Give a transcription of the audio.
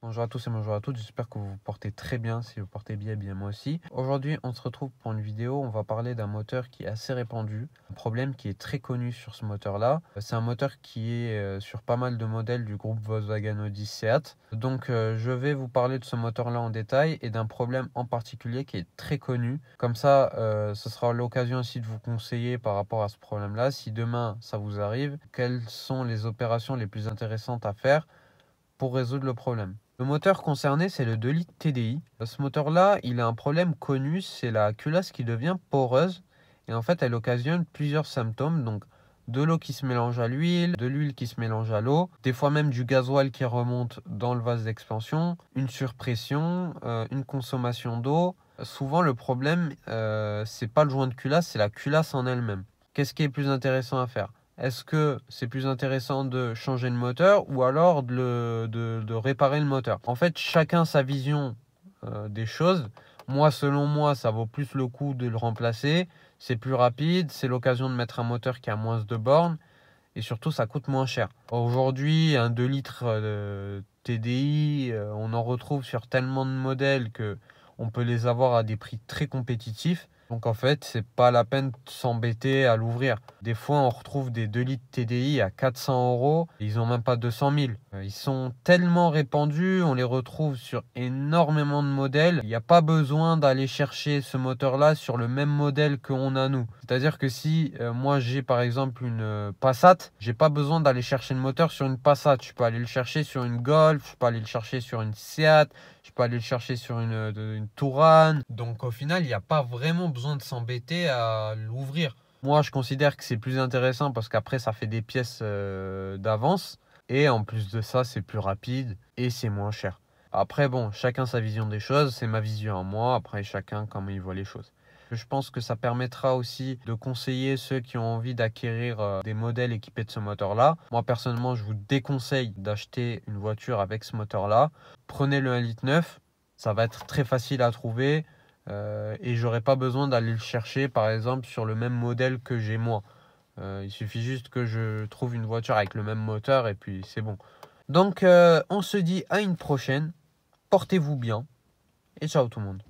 Bonjour à tous et bonjour à toutes, j'espère que vous vous portez très bien. Si vous portez bien, bien moi aussi. Aujourd'hui, on se retrouve pour une vidéo, on va parler d'un moteur qui est assez répandu, un problème qui est très connu sur ce moteur-là. C'est un moteur qui est sur pas mal de modèles du groupe Volkswagen Audi Seat. Donc je vais vous parler de ce moteur-là en détail et d'un problème en particulier qui est très connu. Comme ça, ce sera l'occasion aussi de vous conseiller par rapport à ce problème-là. Si demain ça vous arrive, quelles sont les opérations les plus intéressantes à faire pour résoudre le problème. Le moteur concerné, c'est le 2 litres TDI. Ce moteur-là, il a un problème connu, c'est la culasse qui devient poreuse. Et en fait, elle occasionne plusieurs symptômes. Donc, de l'eau qui se mélange à l'huile, de l'huile qui se mélange à l'eau, des fois même du gasoil qui remonte dans le vase d'expansion, une surpression, une consommation d'eau. Souvent, le problème, c'est pas le joint de culasse, c'est la culasse en elle-même. Qu'est-ce qui est plus intéressant à faire? Est-ce que c'est plus intéressant de changer le moteur ou alors de réparer le moteur? En fait, chacun sa vision des choses. Moi, selon moi, ça vaut plus le coup de le remplacer. C'est plus rapide, c'est l'occasion de mettre un moteur qui a moins de bornes et surtout, ça coûte moins cher. Aujourd'hui, un 2 litres TDI, on en retrouve sur tellement de modèles que on peut les avoir à des prix très compétitifs. Donc en fait, c'est pas la peine de s'embêter à l'ouvrir. Des fois, on retrouve des 2 litres TDI à 400 euros. Ils ont même pas 200 000. Ils sont tellement répandus, on les retrouve sur énormément de modèles. Il n'y a pas besoin d'aller chercher ce moteur-là sur le même modèle qu'on a nous. C'est-à-dire que si moi j'ai par exemple une Passat, j'ai pas besoin d'aller chercher le moteur sur une Passat. Je peux aller le chercher sur une Golf, je peux aller le chercher sur une Seat, je peux aller le chercher sur une Touran. Donc au final, il n'y a pas vraiment besoin de s'embêter à l'ouvrir. Moi, je considère que c'est plus intéressant parce qu'après, ça fait des pièces d'avance. Et en plus de ça, c'est plus rapide et c'est moins cher. Après, bon, chacun sa vision des choses. C'est ma vision à moi. Après, chacun comment il voit les choses. Je pense que ça permettra aussi de conseiller ceux qui ont envie d'acquérir des modèles équipés de ce moteur-là. Moi, personnellement, je vous déconseille d'acheter une voiture avec ce moteur-là. Prenez le 1,9 litre. Ça va être très facile à trouver et j'aurai pas besoin d'aller le chercher, par exemple, sur le même modèle que j'ai moi. Il suffit juste que je trouve une voiture avec le même moteur et puis c'est bon. Donc, on se dit à une prochaine. Portez-vous bien et ciao tout le monde.